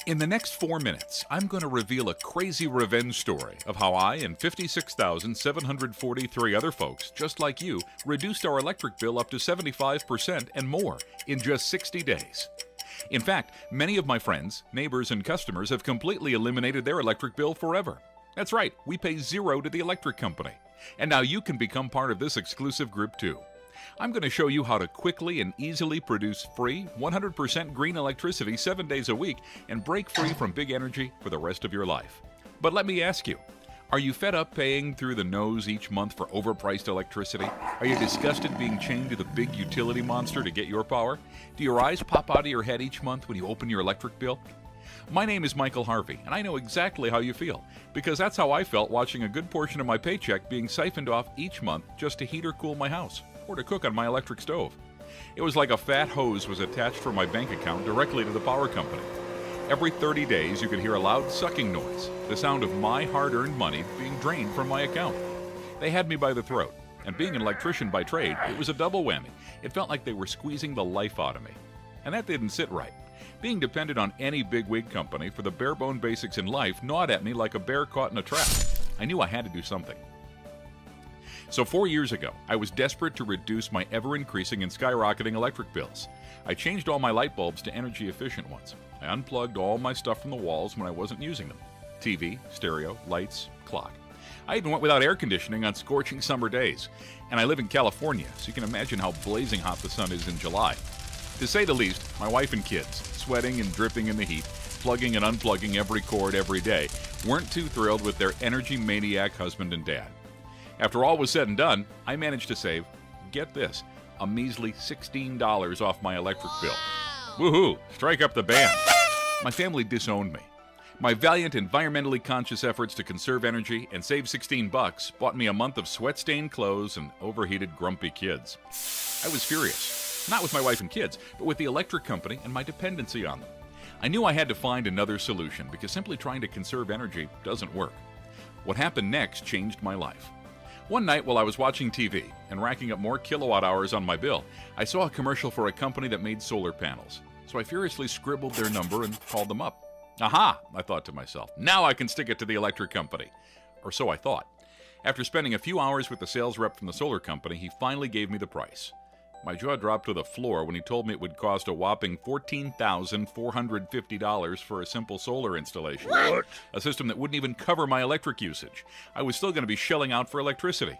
In the next 4 minutes, I'm going to reveal a crazy revenge story of how I and 56,743 other folks, just like you, reduced our electric bill up to 75% and more in just 60 days. In fact, many of my friends, neighbors, and customers have completely eliminated their electric bill forever. That's right, we pay zero to the electric company. And now you can become part of this exclusive group too. I'm going to show you how to quickly and easily produce free, 100% green electricity 7 days a week and break free from big energy for the rest of your life. But let me ask you, are you fed up paying through the nose each month for overpriced electricity? Are you disgusted being chained to the big utility monster to get your power? Do your eyes pop out of your head each month when you open your electric bill? My name is Michael Harvey, and I know exactly how you feel, because that's how I felt watching a good portion of my paycheck being siphoned off each month just to heat or cool my house, or to cook on my electric stove. It was like a fat hose was attached from my bank account directly to the power company. Every 30 days, you could hear a loud sucking noise, the sound of my hard-earned money being drained from my account. They had me by the throat, and being an electrician by trade, it was a double whammy. It felt like they were squeezing the life out of me. And that didn't sit right. Being dependent on any big-wig company for the bare-bone basics in life gnawed at me like a bear caught in a trap. I knew I had to do something. So 4 years ago, I was desperate to reduce my ever-increasing and skyrocketing electric bills. I changed all my light bulbs to energy-efficient ones. I unplugged all my stuff from the walls when I wasn't using them. TV, stereo, lights, clock. I even went without air conditioning on scorching summer days. And I live in California, so you can imagine how blazing hot the sun is in July. To say the least, my wife and kids, sweating and dripping in the heat, plugging and unplugging every cord every day, weren't too thrilled with their energy maniac husband and dad. After all was said and done, I managed to save, get this, a measly $16 off my electric bill. Woohoo! Strike up the band. My family disowned me. My valiant, environmentally conscious efforts to conserve energy and save $16 bought me a month of sweat-stained clothes and overheated, grumpy kids. I was furious, not with my wife and kids, but with the electric company and my dependency on them. I knew I had to find another solution because simply trying to conserve energy doesn't work. What happened next changed my life. One night while I was watching TV and racking up more kilowatt hours on my bill, I saw a commercial for a company that made solar panels. So I furiously scribbled their number and called them up. Aha, I thought to myself, now I can stick it to the electric company. Or so I thought. After spending a few hours with the sales rep from the solar company, he finally gave me the price. My jaw dropped to the floor when he told me it would cost a whopping $14,450 for a simple solar installation. What? A system that wouldn't even cover my electric usage. I was still going to be shelling out for electricity.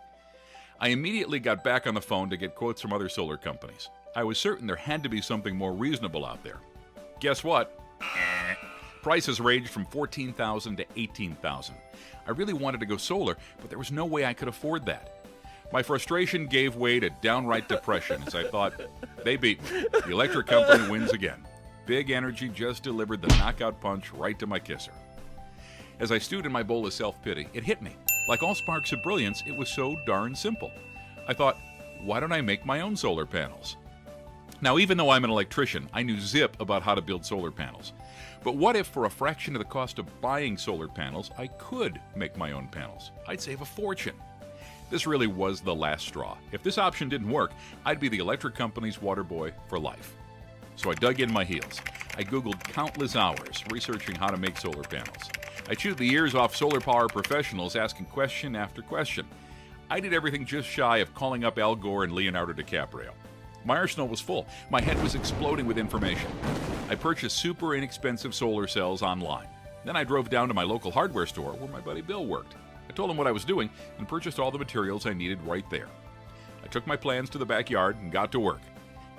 I immediately got back on the phone to get quotes from other solar companies. I was certain there had to be something more reasonable out there. Guess what? Prices ranged from $14,000 to $18,000. I really wanted to go solar, but there was no way I could afford that. My frustration gave way to downright depression as I thought, they beat me. The electric company wins again. Big Energy just delivered the knockout punch right to my kisser. As I stewed in my bowl of self-pity, it hit me. Like all sparks of brilliance, it was so darn simple. I thought, why don't I make my own solar panels? Now, even though I'm an electrician, I knew zip about how to build solar panels. But what if, for a fraction of the cost of buying solar panels, I could make my own panels? I'd save a fortune. This really was the last straw. If this option didn't work, I'd be the electric company's water boy for life. So I dug in my heels. I Googled countless hours researching how to make solar panels. I chewed the ears off solar power professionals asking question after question. I did everything just shy of calling up Al Gore and Leonardo DiCaprio. My arsenal was full. My head was exploding with information. I purchased super inexpensive solar cells online. Then I drove down to my local hardware store where my buddy Bill worked. I told him what I was doing and purchased all the materials I needed right there. I took my plans to the backyard and got to work.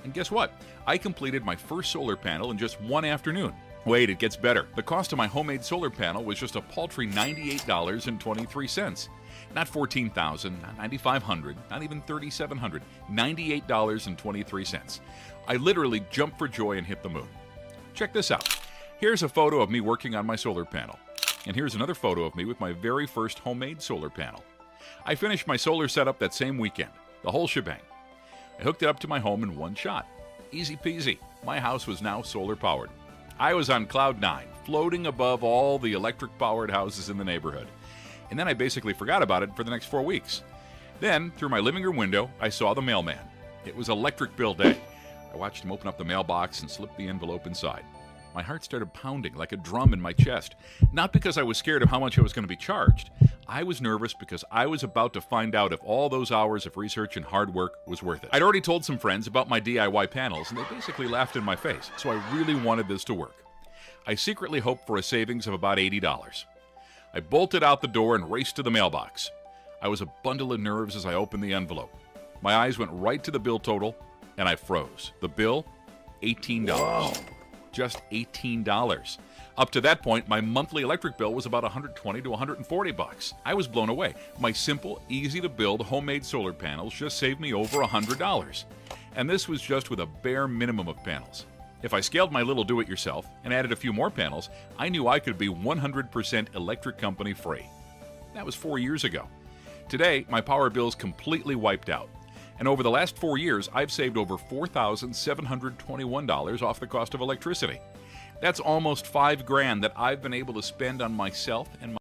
And guess what? I completed my first solar panel in just one afternoon. Wait, it gets better. The cost of my homemade solar panel was just a paltry $98.23. Not $14,000, not $9,500, not even $3,700. $98.23. I literally jumped for joy and hit the moon. Check this out. Here's a photo of me working on my solar panel. And here's another photo of me with my very first homemade solar panel. I finished my solar setup that same weekend, the whole shebang. I hooked it up to my home in one shot. Easy peasy. My house was now solar powered. I was on cloud 9, floating above all the electric powered houses in the neighborhood. And then I basically forgot about it for the next 4 weeks. Then, through my living room window, I saw the mailman. It was electric bill day. I watched him open up the mailbox and slip the envelope inside. My heart started pounding like a drum in my chest. Not because I was scared of how much I was going to be charged. I was nervous because I was about to find out if all those hours of research and hard work was worth it. I'd already told some friends about my DIY panels, and they basically laughed in my face, so I really wanted this to work. I secretly hoped for a savings of about $80. I bolted out the door and raced to the mailbox. I was a bundle of nerves as I opened the envelope. My eyes went right to the bill total, and I froze. The bill? $18. Wow. Just $18. Up to that point, my monthly electric bill was about $120 to $140. I was blown away. My simple, easy-to-build homemade solar panels just saved me over $100. And this was just with a bare minimum of panels. If I scaled my little do-it-yourself and added a few more panels, I knew I could be 100% electric company free. That was 4 years ago. Today, my power bill's completely wiped out. And over the last 4 years, I've saved over $4,721 off the cost of electricity. That's almost $5,000 that I've been able to spend on myself and